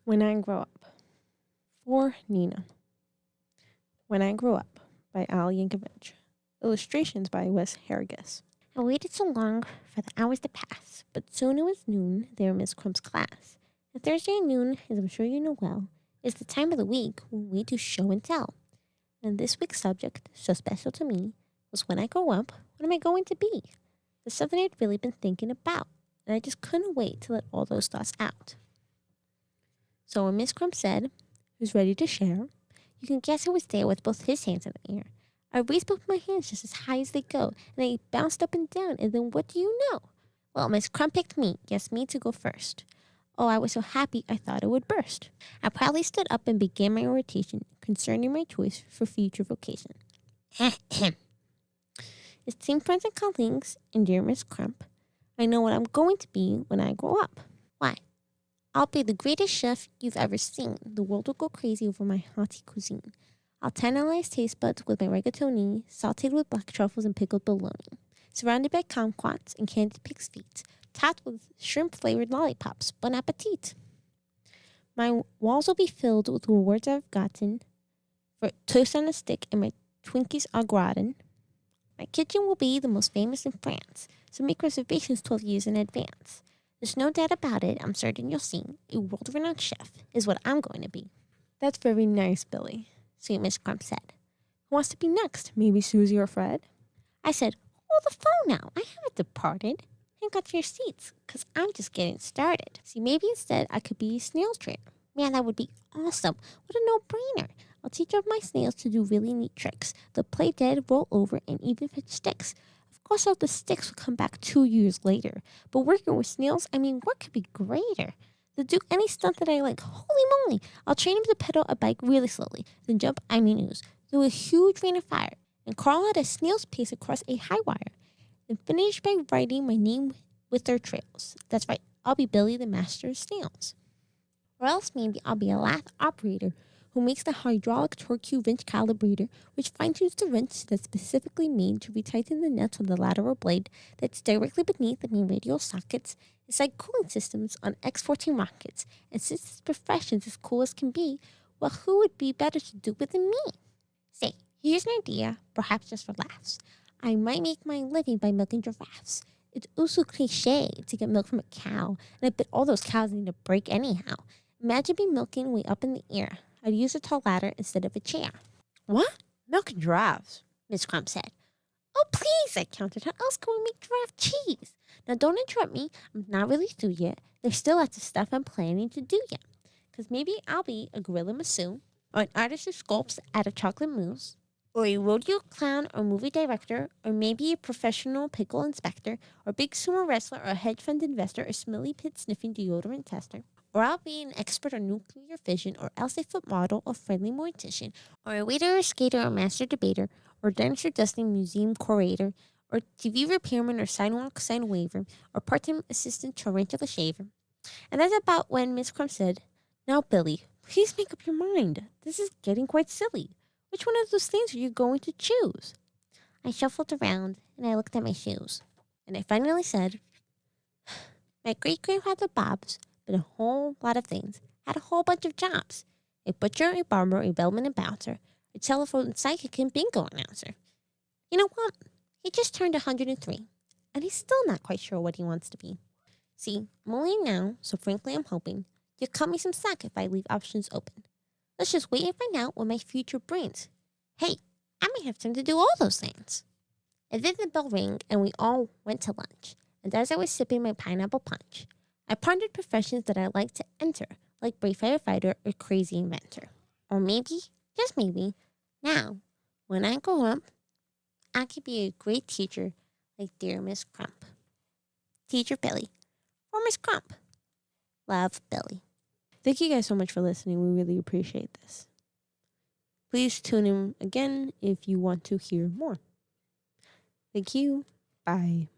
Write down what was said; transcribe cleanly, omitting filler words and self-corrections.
When I Grow Up. For Nina. When I Grow Up by Al Yankovic. Illustrations by Wes Harrigus. I waited so long for the hours to pass, but soon it was noon there in Miss Crump's class. And Thursday at noon, as I'm sure you know well, is the time of the week when we do show and tell. And this week's subject, so special to me, was when I grow up, what am I going to be? The something I'd really been thinking about, and I just couldn't wait to let all those thoughts out. So when Miss Crump said, "Who's ready to share?" you can guess who was there with both his hands in the air. I raised both my hands just as high as they go, and I bounced up and down, and then what do you know? Well, Miss Crump picked me, yes, me to go first. Oh, I was so happy I thought it would burst. I proudly stood up and began my oration concerning my choice for future vocation. Esteemed friends and colleagues, and dear Miss Crump, I know what I'm going to be when I grow up. Why? I'll be the greatest chef you've ever seen. The world will go crazy over my hearty cuisine. I'll tantalize taste buds with my rigatoni, sautéed with black truffles and pickled bologna, surrounded by kumquats and candied pig's feet, topped with shrimp-flavored lollipops. Bon appetit! My walls will be filled with rewards I've gotten for toast on a stick and my Twinkies au gratin. My kitchen will be the most famous in France, so make reservations 12 years in advance. There's no doubt about it, I'm certain you'll see. A world-renowned chef is what I'm going to be. That's very nice, Billy, sweet Miss Crump said. Who wants to be next? Maybe Susie or Fred? I said, hold the phone now. I haven't departed. Hang on to your seats, because I'm just getting started. See, maybe instead I could be a snails trainer. Man, that would be awesome. What a no-brainer. I'll teach all my snails to do really neat tricks. They'll play dead, roll over, and even pitch sticks. Of course, all the sticks will come back 2 years later. But working with snails, what could be greater? They'll do any stunt that I like. Holy moly! I'll train them to pedal a bike really slowly, then jump ooze through a huge rain of fire, and crawl at a snail's pace across a high wire, then finish by writing my name with their trails. That's right, I'll be Billy the Master of Snails. Or else maybe I'll be a lathe operator who makes the hydraulic torque wrench calibrator, which fine-tunes the wrench that's specifically made to retighten the nuts on the lateral blade that's directly beneath the main radial sockets, inside cooling systems on X-14 rockets. And since this profession's as cool as can be, well, who would be better to do it than me? Say, here's an idea, perhaps just for laughs. I might make my living by milking giraffes. It's also cliche to get milk from a cow, and I bet all those cows need a break anyhow. Imagine me milking way up in the air. I'd use a tall ladder instead of a chair. What? Milking giraffes? Miss Crump said. Oh, please, I countered. How else can we make giraffe cheese? Now, don't interrupt me. I'm not really through yet. There's still lots of stuff I'm planning to do yet. Because maybe I'll be a gorilla masseuse, or an artist who sculpts out of chocolate mousse, or a rodeo clown or movie director, or maybe a professional pickle inspector, or big sumo wrestler, or a hedge fund investor, or smelly pit sniffing deodorant tester. Or I'll be an expert on nuclear fission, or else a foot model or friendly mortician, or a waiter or skater or master debater, or dinosaur dusting museum curator, or TV repairman or sidewalk sign waver, or part-time assistant tarantula shaver. And that's about when Miss Crump said, "Now, Billy, please make up your mind. This is getting quite silly. Which one of those things are you going to choose?" I shuffled around, and I looked at my shoes. And I finally said, "My great-grandfather Bob's been a whole lot of things, had a whole bunch of jobs. A butcher, a barber, a bellman and bouncer, a telephone psychic and bingo announcer. You know what? He just turned 103, and he's still not quite sure what he wants to be. See, I'm only now, so frankly I'm hoping you'll cut me some slack if I leave options open. Let's just wait and find out what my future brings. Hey, I may have time to do all those things." And then the bell rang, and we all went to lunch. And as I was sipping my pineapple punch, I pondered professions that I'd like to enter, like brave firefighter or crazy inventor. Or maybe, just maybe, now, when I grow up, I could be a great teacher like dear Miss Crump. Teacher Billy. Or Miss Crump. Love, Billy. Thank you guys so much for listening. We really appreciate this. Please tune in again if you want to hear more. Thank you. Bye.